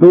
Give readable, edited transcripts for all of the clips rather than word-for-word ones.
2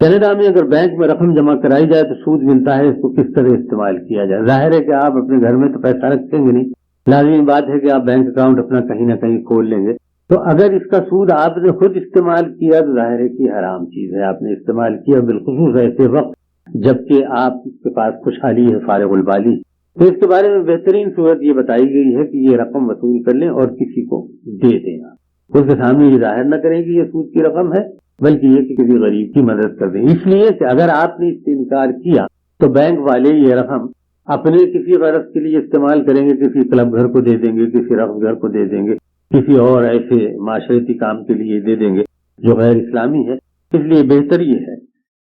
Canada میں اگر bank میں رقم جمع کرائی جائے تو سود ملتا ہے، اس کو کس طرح استعمال کیا جائے؟ ظاہر ہے کہ آپ اپنے گھر میں تو پیسہ رکھیں گے نہیں، لازمی بات ہے کہ آپ بینک اکاؤنٹ اپنا کہیں نہ کہیں کھول لیں گے، تو اگر اس کا سود آپ نے خود استعمال کیا تو ظاہر ہے کہ حرام چیز ہے، آپ نے استعمال کیا بالخصوص ایسے وقت جبکہ آپ کے پاس خوشحالی ہے، فارغ البالی، تو اس کے بارے میں بہترین صورت یہ بتائی گئی ہے کہ یہ رقم وصول کر لیں اور کسی کو دے دینا، اس کے سامنے یہ ظاہر نہ کریں کہ یہ سود کی رقم ہے، بلکہ یہ کہ کسی غریب کی مدد کر دیں، اس لیے کہ اگر آپ نے اس سے انکار کیا تو بینک والے یہ رقم اپنے کسی غرض کے لیے استعمال کریں گے، کسی کلب گھر کو دے دیں گے، کسی رقص گھر کو دے دیں گے، کسی اور ایسے معاشرتی کام کے لیے دے دیں گے جو غیر اسلامی ہے۔ اس لیے بہتر یہ ہے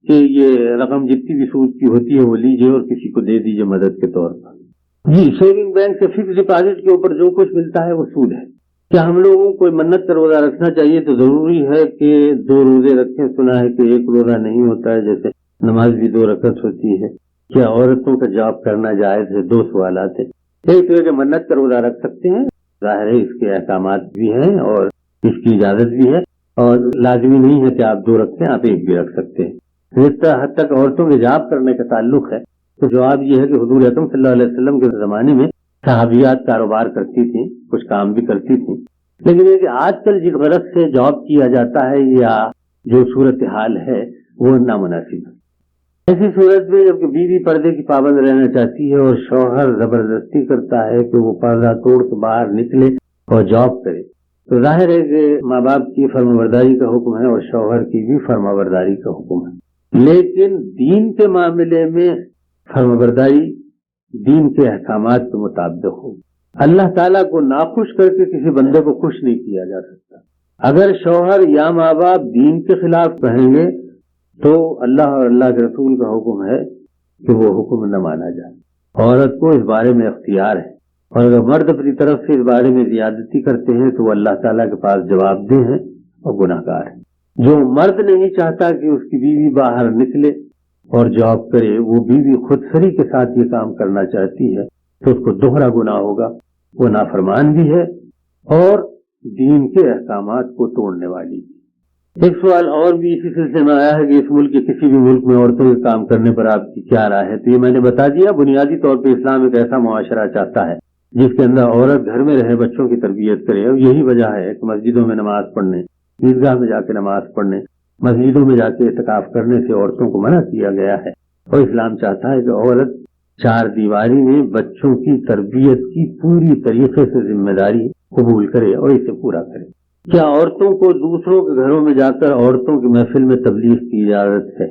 کہ یہ رقم جتنی بھی سود کی ہوتی ہے وہ لیجیے اور کسی کو دے دیجیے مدد کے طور پر۔ جی، سیونگ بینک سے فکس ڈپازٹ کے اوپر جو کچھ ملتا ہے وہ سود ہے۔ کیا ہم لوگوں کو منت کا روزہ رکھنا چاہیے؟ تو ضروری ہے کہ 2 روزے رکھیں، سنا ہے کہ 1 روزہ نہیں ہوتا ہے، جیسے نماز بھی 2 رکعت ہوتی ہے۔ کیا عورتوں کا جاب کرنا جائز ہے؟ 2 سوالات ہیں۔ ایک تو ہے کہ منت کا روزہ رکھ سکتے ہیں، ظاہر ہے اس کے احکامات بھی ہیں اور اس کی اجازت بھی ہے، اور لازمی نہیں ہے کہ آپ 2 رکھیں، آپ 1 بھی رکھ سکتے ہیں۔ جس حد تک عورتوں کے جاب کرنے کا تعلق ہے تو جواب یہ ہے کہ حضور اکرم صلی اللہ علیہ وسلم کے زمانے میں صحابیات کاروبار کرتی تھیں، کچھ کام بھی کرتی تھیں، لیکن یہ کہ آج کل جس غرض سے جاب کیا جاتا ہے یا جو صورتحال ہے وہ نامناسب ہے۔ ایسی صورت میں جبکہ بیوی پردے کی پابند رہنا چاہتی ہے اور شوہر زبردستی کرتا ہے کہ وہ پردہ توڑ کے باہر نکلے اور جاب کرے، تو ظاہر ہے کہ ماں باپ کی فرمانبرداری کا حکم ہے اور شوہر کی بھی فرمانبرداری کا حکم ہے، لیکن دین کے معاملے میں فرمانبرداری دین کے احکامات کے مطابق ہو۔ اللہ تعالیٰ کو ناخوش کر کے کسی بندے کو خوش نہیں کیا جا سکتا۔ اگر شوہر یا ماں باپ دین کے خلاف کہیں گے تو اللہ اور اللہ کے رسول کا حکم ہے کہ وہ حکم نہ مانا جائے۔ عورت کو اس بارے میں اختیار ہے، اور اگر مرد اپنی طرف سے اس بارے میں زیادتی کرتے ہیں تو وہ اللہ تعالیٰ کے پاس جواب دہ ہیں اور گناہ گار ہیں۔ جو مرد نہیں چاہتا کہ اس کی بیوی باہر نکلے اور جاب کرے، وہ بیوی خود سری کے ساتھ یہ کام کرنا چاہتی ہے تو اس کو دوہرا گناہ ہوگا، وہ نافرمان بھی ہے اور دین کے احکامات کو توڑنے والی بھی۔ ایک سوال اور بھی اسی سلسلے میں آیا ہے کہ اس ملک کے کسی بھی ملک میں عورتوں کے کام کرنے پر آپ کی کیا رائے ہے؟ تو یہ میں نے بتا دیا، بنیادی طور پہ اسلام ایک ایسا معاشرہ چاہتا ہے جس کے اندر عورت گھر میں رہے، بچوں کی تربیت کرے، اور یہی وجہ ہے کہ مسجدوں میں نماز پڑھنے، عیدگاہ میں جا کے نماز پڑھنے، مسجدوں میں جا کے اعتکاف کرنے سے عورتوں کو منع کیا گیا ہے، اور اسلام چاہتا ہے کہ عورت 4 دیواری میں بچوں کی تربیت کی پوری طریقے سے ذمہ داری قبول کرے اور اسے پورا کرے۔ کیا عورتوں کو دوسروں کے گھروں میں جا کر عورتوں کی محفل میں تبلیغ کی اجازت ہے؟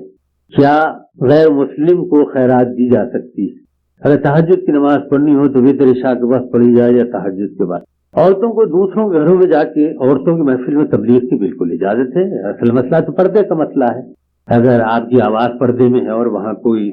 کیا غیر مسلم کو خیرات دی جا سکتی ہے؟ اگر تہجد کی نماز پڑھنی ہو تو وتر عشاء کے وقت پڑھی جائے یا تہجد کے بعد؟ عورتوں کو دوسروں کے گھروں میں جا کے عورتوں کی محفل میں تبلیغ کی بالکل اجازت ہے۔ اصل مسئلہ تو پردے کا مسئلہ ہے۔ اگر آپ کی آواز پردے میں ہے اور وہاں کوئی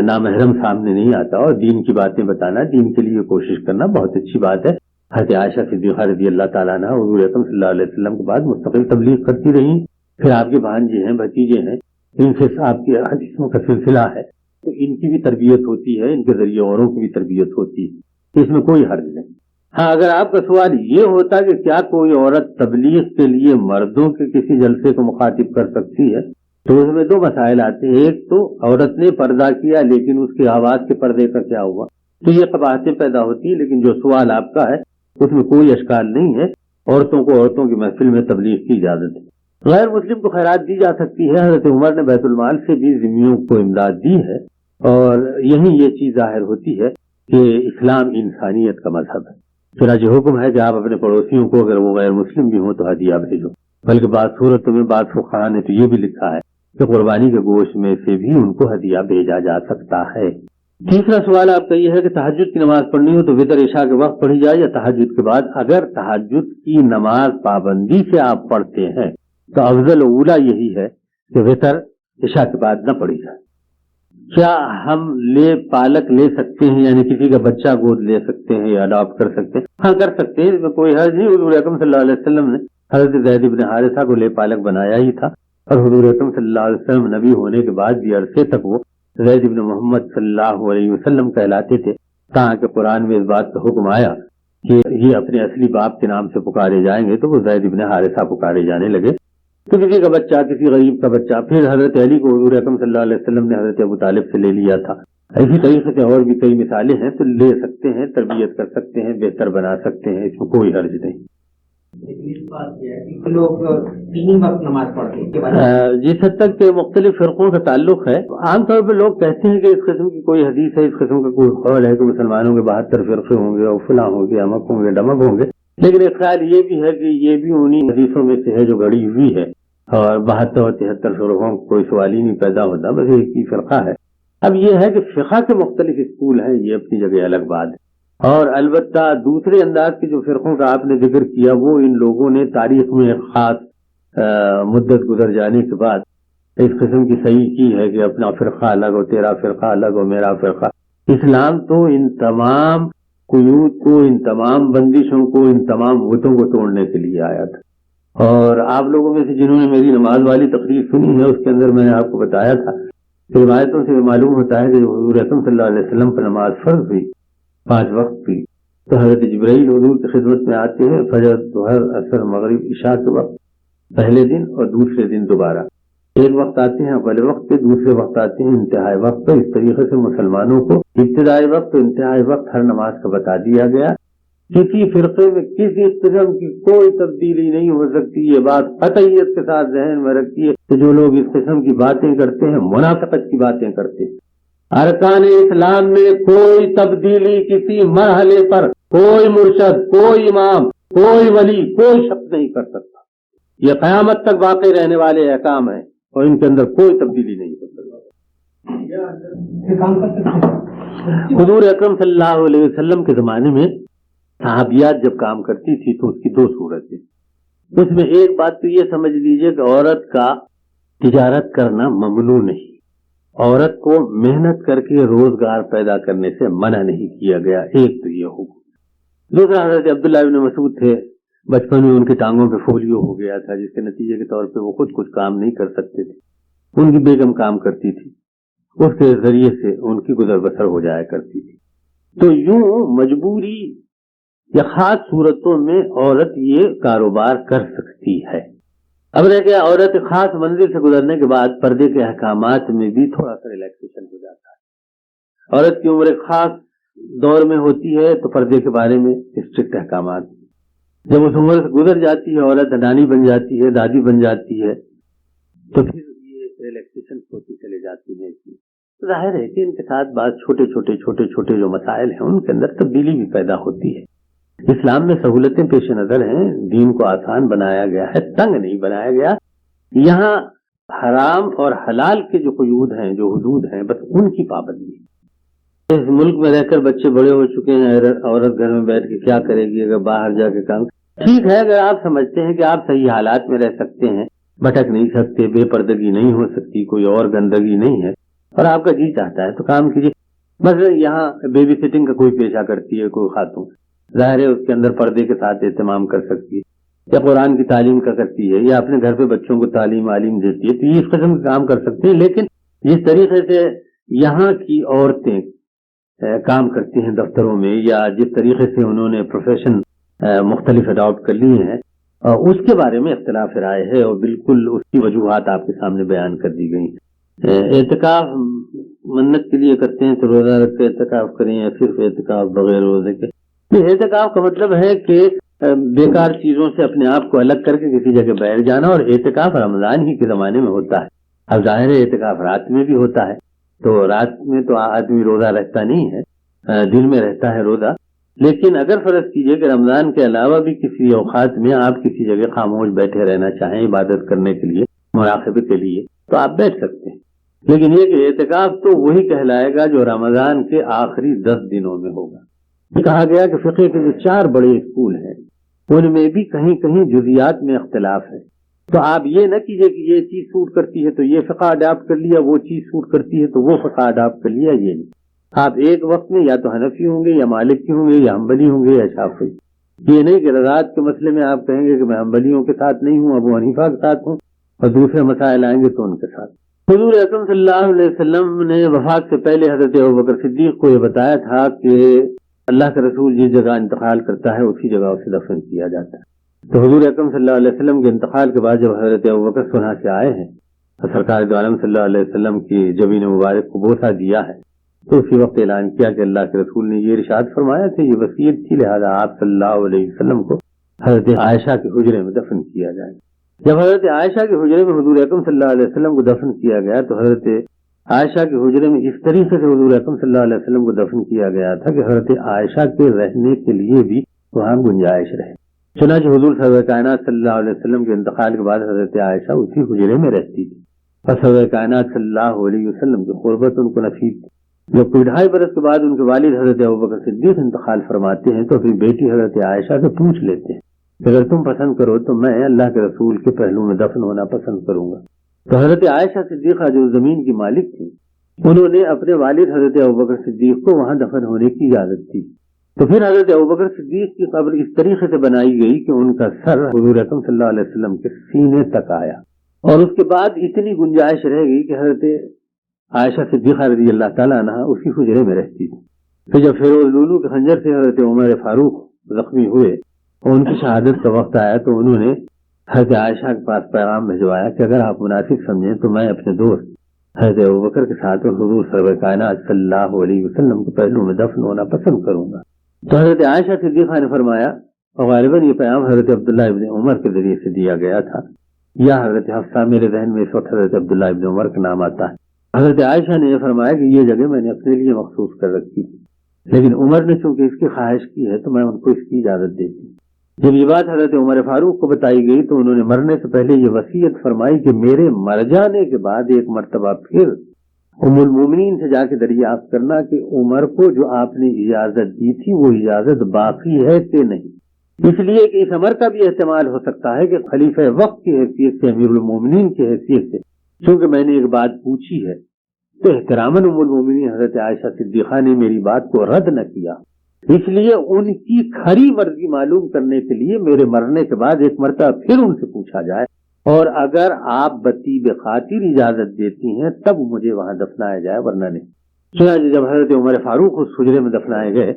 نامحرم سامنے نہیں آتا اور دین کی باتیں بتانا، دین کے لیے کوشش کرنا بہت اچھی بات ہے۔ حضرت عائشہ صدیقہ رضی اللہ تعالیٰ عنہ حضور اکرم صلی اللہ علیہ وسلم کے بعد مستقل تبلیغ کرتی رہی، پھر آپ کے بھانجے ہیں، بھتیجے ہیں، ان سے آپ کی حدیثوں کا سلسلہ ہے، تو ان کی بھی تربیت ہوتی ہے، ان کے ذریعے اوروں کی بھی تربیت ہوتی ہے، اس میں کوئی حرج نہیں۔ ہاں، اگر آپ کا سوال یہ ہوتا کہ کیا کوئی عورت تبلیغ کے لیے مردوں کے کسی جلسے کو مخاطب کر سکتی ہے، تو اس میں 2 مسائل آتے ہیں۔ ایک تو عورت نے پردہ کیا لیکن اس کی آواز کے پردے کا کیا ہوا، تو یہ قباحتیں پیدا ہوتی ہیں، لیکن جو سوال آپ کا ہے اس میں کوئی اشکال نہیں ہے، عورتوں کو عورتوں کی محفل میں تبلیغ کی اجازت ہے۔ غیر مسلم کو خیرات دی جا سکتی ہے۔ حضرت عمر نے بیت المال سے بھی ذمیوں کو امداد دی ہے، اور یہی یہ چیز ظاہر ہوتی ہے کہ اسلام انسانیت کا مذہب ہے۔ چنانچہ حکم ہے کہ آپ اپنے پڑوسیوں کو اگر وہ غیر مسلم بھی ہوں تو ہدیہ بھیجو، بلکہ بعض صورتوں میں بعض فقہاء نے تو یہ بھی لکھا ہے کہ قربانی کے گوشت میں سے بھی ان کو ہدیہ بھیجا جا سکتا ہے۔ تیسرا سوال آپ کا یہ ہے کہ تہجد کی نماز پڑھنی ہو تو وتر عشاء کے وقت پڑھی جائے یا تہجد کے بعد؟ اگر تہجد کی نماز پابندی سے آپ پڑھتے ہیں تو افضل اولا یہی ہے کہ وتر عشاء کے بعد نہ پڑھی جائے۔ کیا ہم پالک لے سکتے ہیں، یعنی کسی کا بچہ گود لے سکتے ہیں یا اڈاپٹ کر سکتے ہیں؟ ہاں، کر سکتے ہیں، اس میں کوئی حرج نہیں۔ حضور اکرم صلی اللہ علیہ وسلم نے حضرت زید بن حارثہ کو لے پالک بنایا ہی تھا، اور حضور اکرم صلی اللہ علیہ وسلم نبی ہونے کے بعد بھی عرصے تک وہ زید بن محمد صلی اللہ علیہ وسلم کہلاتے تھے، تاکہ قرآن میں اس بات کا حکم آیا کہ یہ اپنے اصلی باپ کے نام سے پکارے جائیں گے تو وہ زید بن حارثہ پکارے جانے لگے۔ تو کسی کا بچہ، کسی غریب کا بچہ، پھر حضرت علی کو حضور اکرم صلی اللہ علیہ وسلم نے حضرت ابو طالب سے لے لیا تھا. اسی طریقے سے اور بھی کئی مثالیں ہیں، تو لے سکتے ہیں، تربیت کر سکتے ہیں، بہتر بنا سکتے ہیں، اس میں کوئی حرج نہیں. لوگ تین وقت نماز پڑھتے ہیں جس حد تک کہ مختلف فرقوں کا تعلق ہے، عام طور پہ لوگ کہتے ہیں کہ اس قسم کی کوئی حدیث ہے، اس قسم کا کوئی قول ہے کہ مسلمانوں کے 72 فرقے ہوں گے اور فلاں ہوں گے، امک ہوں گے، ڈمک ہوں گے. لیکن ایک خیال یہ بھی ہے کہ یہ بھی انہی حدیثوں میں سے ہے جو گڑی ہوئی ہے، اور 72 اور 73 فرقوں کوئی سوال ہی نہیں پیدا ہوتا، بس ایک ہی فرقہ ہے. اب یہ ہے کہ فقہ کے مختلف اسکول ہیں، یہ اپنی جگہ الگ بات ہے. اور البتہ دوسرے انداز کے جو فرقوں کا آپ نے ذکر کیا، وہ ان لوگوں نے تاریخ میں ایک خاص مدت گزر جانے کے بعد اس قسم کی صحیح کی ہے کہ اپنا فرقہ الگ ہو، تیرا فرقہ الگ ہو، میرا فرقہ. اسلام تو ان تمام قیود کو، ان تمام بندشوں کو، ان تمام بتوں کو توڑنے کے لیے آیا تھا. اور آپ لوگوں میں سے جنہوں نے میری نماز والی تقریر سنی ہے، اس کے اندر میں نے آپ کو بتایا تھا کہ روایتوں سے معلوم ہوتا ہے کہ حضور اکرم صلی اللہ علیہ وسلم پر نماز فرض ہوئی 5 وقت کی، تو حضرت جبرائیل حضور کی خدمت میں آتے ہیں فجر، ظہر، عصر، مغرب، عشاء کے وقت پہلے دن اور دوسرے دن دوبارہ. ایک وقت آتے ہیں اول وقت کے، دوسرے وقت آتے ہیں انتہائی وقت پر. اس طریقے سے مسلمانوں کو ابتدائی وقت اور انتہائی وقت ہر نماز کا بتا دیا گیا. کسی فرقے میں کسی قسم کی کوئی تبدیلی نہیں ہو سکتی. یہ بات قطعیت کے ساتھ ذہن میں رکھیے کہ جو لوگ اس قسم کی باتیں کرتے ہیں منافقت کی باتیں کرتے ہیں. ارکان اسلام میں کوئی تبدیلی کسی مرحلے پر کوئی مرشد، کوئی امام، کوئی ولی، کوئی شخص نہیں کر سکتا. یہ قیامت تک باقی رہنے والے احکام ہیں اور ان کے اندر کوئی تبدیلی نہیں ہو سکتی. حضور اکرم صلی اللہ علیہ وسلم کے زمانے میں صحابیات جب کام کرتی تھی تو اس کی 2 صورتیں. اس میں ایک بات تو یہ سمجھ لیجئے کہ عورت کا تجارت کرنا ممنوع نہیں، عورت کو محنت کر کے روزگار پیدا کرنے سے منع نہیں کیا گیا. ایک تو یہ حکم. دوسرا حضرت عبداللہ بن مسعود تھے، بچپن میں ان کی ٹانگوں پہ پولیو ہو گیا تھا، جس کے نتیجے کے طور پہ وہ خود کچھ کام نہیں کر سکتے تھے. ان کی بیگم کام کرتی تھی، اس کے ذریعے سے ان کی گزر بسر ہو جایا کرتی تھی. تو یوں مجبوری یا خاص صورتوں میں عورت یہ کاروبار کر سکتی ہے. اب رہ گیا عورت خاص منزل سے گزرنے کے بعد پردے کے احکامات میں بھی تھوڑا سا ریلیکسیشن ہو جاتا ہے. عورت کی عمر خاص دور میں ہوتی ہے تو پردے کے بارے میں اسٹرکٹ احکامات. جب اس عمر سے گزر جاتی ہے، عورت نانی بن جاتی ہے، دادی بن جاتی ہے، تو پھر یہ ریلیکسیشن ہوتی چلے جاتی ہے. ظاہر ہے کہ ان کے ساتھ بعض چھوٹے جو مسائل ہیں ان کے اندر تبدیلی بھی پیدا ہوتی ہے. اسلام میں سہولتیں پیش نظر ہیں، دین کو آسان بنایا گیا ہے، تنگ نہیں بنایا گیا. یہاں حرام اور حلال کے جو قیود ہیں، جو حدود ہیں، بس ان کی پابندی. اس ملک میں رہ کر بچے بڑے ہو چکے ہیں، عورت گھر میں بیٹھ کے کیا کرے گی اگر باہر جا کے کام. ٹھیک ہے، اگر آپ سمجھتے ہیں کہ آپ صحیح حالات میں رہ سکتے ہیں، بھٹک نہیں سکتے، بے پردگی نہیں ہو سکتی، کوئی اور گندگی نہیں ہے، اور آپ کا جی چاہتا ہے تو کام کیجیے. بس یہاں بیبی سٹنگ کا کوئی پیشہ کرتی ہے کوئی خاتون، ظاہر ہے اس کے اندر پردے کے ساتھ اہتمام کر سکتی ہے، یا قرآن کی تعلیم کا کرتی ہے، یا اپنے گھر پہ بچوں کو تعلیم دیتی ہے، تو یہ اس قسم کا کام کر سکتے ہیں. لیکن جس طریقے سے یہاں کی عورتیں کام کرتی ہیں دفتروں میں، یا جس طریقے سے انہوں نے پروفیشن مختلف اڈاپٹ کر لیے ہیں، اس کے بارے میں اختلاف رائے ہے، اور بالکل اس کی وجوہات آپ کے سامنے بیان کر دی گئی. اعتکاف منت کے لیے کرتے ہیں تو روزہ رکھ کے اعتکاف کریں، یا صرف اعتکاف بغیر روزے کے. اعتکاف کا مطلب ہے کہ بیکار چیزوں سے اپنے آپ کو الگ کر کے کسی جگہ بیٹھ جانا، اور اعتکاف رمضان ہی کے زمانے میں ہوتا ہے. اب ظاہر ہے اعتکاف رات میں بھی ہوتا ہے، تو رات میں تو آدمی روزہ رہتا نہیں ہے، دن میں رہتا ہے روزہ. لیکن اگر فرض کیجئے کہ رمضان کے علاوہ بھی کسی اوقات میں آپ کسی جگہ خاموش بیٹھے رہنا چاہیں عبادت کرنے کے لیے، مراقبے کے لیے، تو آپ بیٹھ سکتے ہیں. لیکن یہ کہ اعتکاف تو وہی کہلائے گا جو رمضان کے آخری 10 دنوں میں ہوگا. کہا گیا کہ فقہ کے جو 4 بڑے اسکول ہیں ان میں بھی کہیں کہیں جزیات میں اختلاف ہے. تو آپ یہ نہ کیجئے کہ یہ چیز سوٹ کرتی ہے تو یہ فقہ اڈاپٹ کر لیا، وہ چیز سوٹ کرتی ہے تو وہ فقہ اڈاپٹ کر لیا. یہ نہیں، آپ ایک وقت میں یا تو حنفی ہوں گے، یا مالکی ہوں گے، یا حنبلی ہوں گے، یا شافعی. یہ نہیں کہ رضاعت کے مسئلے میں آپ کہیں گے کہ میں حنبلیوں کے ساتھ نہیں ہوں، ابو حنیفہ کے ساتھ ہوں، اور دوسرے مسائل آئیں گے تو ان کے ساتھ. حضور اکرم صلی اللہ علیہ وسلم نے وفات سے پہلے حضرت ابوبکر صدیق کو یہ بتایا تھا کہ اللہ کا رسول جس جگہ انتقال کرتا ہے اسی جگہ اسے دفن کیا جاتا ہے. تو حضور اکرم صلی اللہ علیہ وسلم کے انتقال کے بعد جب حضرت ابوبکر صنع سے آئے ہیں تو سرکار دو عالم صلی اللہ علیہ وسلم کی جبین مبارک کو بوسہ دیا ہے، تو اسی وقت اعلان کیا کہ اللہ کے رسول نے یہ ارشاد فرمایا کہ یہ وصیت تھی، لہذا آپ صلی اللہ علیہ وسلم کو حضرت عائشہ کے حجرے میں دفن کیا جائے۔ جب حضرت عائشہ کے حجرے میں حضور اکرم صلی اللہ علیہ وسلم کو دفن کیا گیا تو حضرت عائشہ کے حجرے میں اس طریقے سے حضور اکرم صلی اللہ علیہ وسلم کو دفن کیا گیا تھا کہ حضرت عائشہ کے رہنے کے لیے بھی وہاں گنجائش رہے۔ چنانچہ حضور سرور کائنات صلی اللہ علیہ وسلم کے انتقال کے بعد حضرت عائشہ اسی حجرے میں رہتی تھی، اور سرور کائنات صلی اللہ علیہ وسلم کی قربت ان کو نصیب تھی۔ جب کوئی 2.5 برس کے بعد ان کے والد حضرت ابوبکر صدیق انتقال فرماتے ہیں تو اپنی بیٹی حضرت عائشہ سے پوچھ لیتے ہیں کہ اگر تم پسند کرو تو میں اللہ کے رسول کے پہلو میں دفن ہونا پسند کروں گا۔ تو حضرت عائشہ صدیقہ جو زمین کی مالک تھی، انہوں نے اپنے والد حضرت ابوبکر صدیق کو وہاں دفن ہونے کی اجازت دی۔ تو پھر حضرت ابوبکر صدیق کی قبر اس طریقے سے بنائی گئی کہ ان کا سر حضور اکرم صلی اللہ علیہ وسلم کے سینے تک آیا، اور اس کے بعد اتنی گنجائش رہ گئی کہ حضرت عائشہ صدیقہ رضی اللہ تعالیٰ عنہ اسی حجرے میں رہتی تھی۔ پھر جب فیروز لولو کے خنجر سے حضرت عمر فاروق زخمی ہوئے اور ان کی شہادت کا وقت آیا تو انہوں نے حضرت عائشہ کے پاس پیغام بھجوایا کہ اگر آپ مناسب سمجھیں تو میں اپنے دوست حضرت ابوبکر کے ساتھ اور حضور سرور کائنات صلی اللہ علیہ وسلم کے پہلو میں دفن ہونا پسند کروں گا۔ تو حضرت عائشہ صدیقہ نے فرمایا، اور غالباً یہ پیغام حضرت عبداللہ ابن عمر کے ذریعے سے دیا گیا تھا، یا حضرت حفصہ، میرے ذہن میں اس وقت حضرت عبداللہ ابن عمر کا نام آتا ہے۔ حضرت عائشہ نے یہ فرمایا کہ یہ جگہ میں نے اپنے لیے مخصوص کر رکھی تھی، لیکن عمر نے چونکہ اس کی خواہش کی ہے تو میں ان کو اس کی اجازت دیتی۔ جب یہ بات حضرت عمر فاروق کو بتائی گئی تو انہوں نے مرنے سے پہلے یہ وصیت فرمائی کہ میرے مر جانے کے بعد ایک مرتبہ پھر ام المومنین سے جا کے دریافت کرنا کہ عمر کو جو آپ نے اجازت دی تھی وہ اجازت باقی ہے کہ نہیں، اس لیے کہ اس امر کا بھی احتمال ہو سکتا ہے کہ خلیفہ وقت کی حیثیت سے، امیر المومنین کی حیثیت سے چونکہ میں نے ایک بات پوچھی ہے تو احتراماً ام المومنین حضرت عائشہ صدیقہ نے میری بات کو رد نہ کیا، اس لیے ان کی کھری مرضی معلوم کرنے کے لیے میرے مرنے کے بعد ایک مرتبہ پھر ان سے پوچھا جائے، اور اگر آپ بطیب خاطر اجازت دیتی ہیں تب مجھے وہاں دفنایا جائے، ورنہ نہیں۔ چنانچہ جب حضرت عمر فاروق اس حجرے میں دفنائے گئے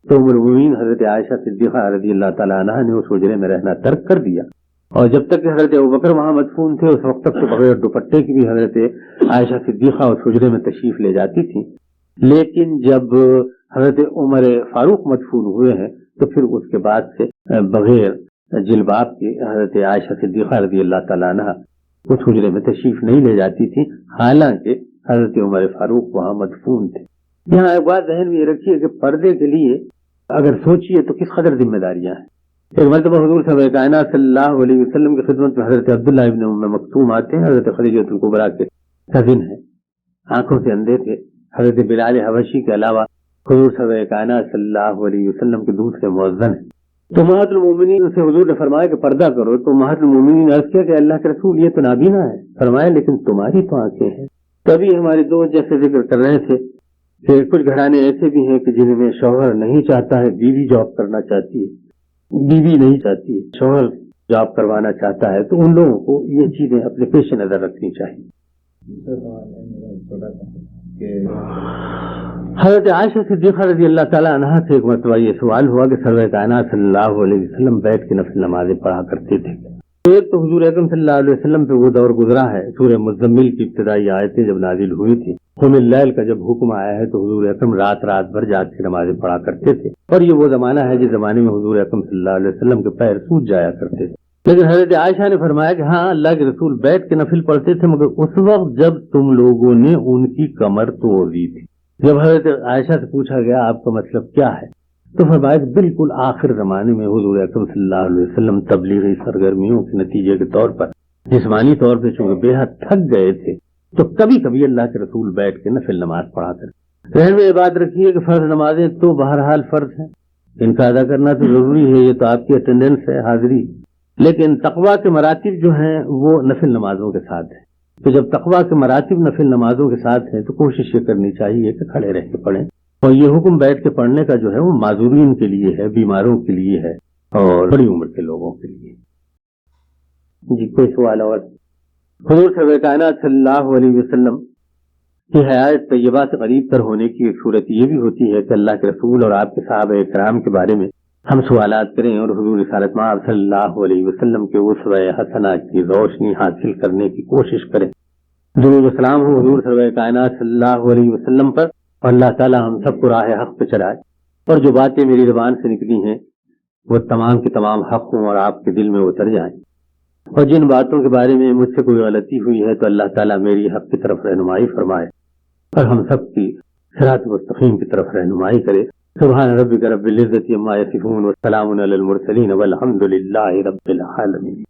تو ام المومنین حضرت عائشہ صدیقہ رضی اللہ تعالیٰ عنہ نے اس حجرے میں رہنا ترک کر دیا، اور جب تک کہ حضرت ابوبکر وہاں مدفون تھے اس وقت تک تو بغیر دوپٹے کی بھی حضرت عائشہ صدیقہ اس حجرے میں تشریف لے جاتی تھی، لیکن جب حضرت عمر فاروق مدفون ہوئے ہیں تو پھر اس کے بعد سے بغیر جلباب کے حضرت عائشہ صدیقہ رضی اللہ تعالیٰ عنہ اس حجرے میں تشریف نہیں لے جاتی تھی، حالانکہ حضرت عمر فاروق وہاں مدفون تھے۔ یہاں ایک بات ذہن میں یہ رکھیے کہ پردے کے لیے اگر سوچیے تو کس قدر ذمہ داریاں ہیں۔ ایک مرتبہ حضور سرور کائنات صلی اللہ علیہ وسلم کی خدمت میں حضرت عبداللہ ابن ام مکتوم آتے ہیں، حضرت خدیجہ الکبریٰ کے کزن ہیں، آنکھوں سے اندھے تھے۔ حضرت بلال حبشی کے علاوہ حضور سرور کائنات صلی اللہ علیہ وسلم کے دوسرے مؤذن ہیں۔ تو امہات المومنین سے حضور نے فرمایا کہ پردہ کرو، تو امہات المومنین نے عرض کیا کہ اللہ کے رسول یہ تو نابینا ہے، فرمایا لیکن تمہاری تو آنکھیں ہیں۔ تبھی ہمارے دوست جیسے ذکر کر رہے تھے کہ کچھ گھرانے ایسے بھی ہیں کہ جن میں شوہر نہیں چاہتا ہے، بیوی جاب کرنا چاہتی ہے، بیوی نہیں چاہتی ہے، شوہر جاب کروانا چاہتا ہے، تو ان لوگوں کو یہ چیزیں اپنے پیش نظر رکھنی چاہیے۔ حضرت عائشہ صدیقہ رضی اللہ تعالیٰ عنہ سے ایک مرتبہ یہ سوال ہوا کہ سرور کائنات صلی اللہ علیہ وسلم بیٹھ کے نفل نمازیں پڑھا کرتے تھے۔ ایک تو حضور اکرم صلی اللہ علیہ وسلم پہ وہ دور گزرا ہے، سورہ مزمل کی ابتدائی آیتیں جب نازل ہوئی تھی، قم اللیل کا جب حکم آیا ہے تو حضور اکرم رات بھر جاگ کے نمازیں پڑھا کرتے تھے، اور یہ وہ زمانہ ہے جس زمانے میں حضور اکرم صلی اللہ علیہ وسلم کے پیر سوج جایا کرتے تھے۔ لیکن حضرت عائشہ نے فرمایا کہ ہاں اللہ کے رسول بیٹھ کے نفل پڑھتے تھے، مگر اس وقت جب تم لوگوں نے ان کی کمر توڑ دی تھی۔ جب حضرت عائشہ سے پوچھا گیا آپ کا مطلب کیا ہے تو فرمایا کہ بالکل آخر زمانے میں حضور اکرم صلی اللہ علیہ وسلم تبلیغی سرگرمیوں کے نتیجے کے طور پر جسمانی طور پہ چونکہ بے حد تھک گئے تھے تو کبھی کبھی اللہ کے رسول بیٹھ کے نفل نماز پڑھا کر۔ ذہن میں یہ بات رکھیے کہ فرض نمازیں تو بہرحال فرض ہیں، ان کا ادا کرنا تو ضروری ہے، یہ تو آپ کی اٹینڈنس ہے، حاضری، لیکن تقویٰ کے مراتب جو ہیں وہ نفل نمازوں کے ساتھ ہیں۔ تو جب تقویٰ کے مراتب نفل نمازوں کے ساتھ ہیں تو کوشش یہ کرنی چاہیے کہ کھڑے رہ کے پڑھیں، اور یہ حکم بیٹھ کے پڑھنے کا جو ہے وہ معذورین کے لیے ہے، بیماروں کے لیے ہے، اور بڑی عمر کے لوگوں کے لیے۔ جی کوئی سوال اور؟ حضور سرور کائنات صلی اللہ علیہ وسلم کی حیات طیبہ سے قریب تر ہونے کی ایک صورت یہ بھی ہوتی ہے کہ اللہ کے رسول اور آپ کے صحابہ کرام کے بارے میں ہم سوالات کریں اور حضور رسالت مآب صلی اللہ علیہ وسلم کے اسوہ حسنہ کی روشنی حاصل کرنے کی کوشش کریں. درود و سلام ہو حضور سرور کائنات صلی اللہ علیہ وسلم پر، اور اللہ تعالی ہم سب کو راہ حق پہ چلائے، اور جو باتیں میری زبان سے نکلی ہیں وہ تمام کے تمام حق ہوں اور آپ کے دل میں اتر جائیں. اور جن باتوں کے بارے میں مجھ سے کوئی غلطی ہوئی ہے تو اللہ تعالیٰ میری حق کی طرف رہنمائی فرمائے اور ہم سب کی صراط مستقیم کی طرف رہنمائی کرے. سبحان ربک رب العزت عما یصفون والسلام علی المرسلین والحمد للہ رب العالمین.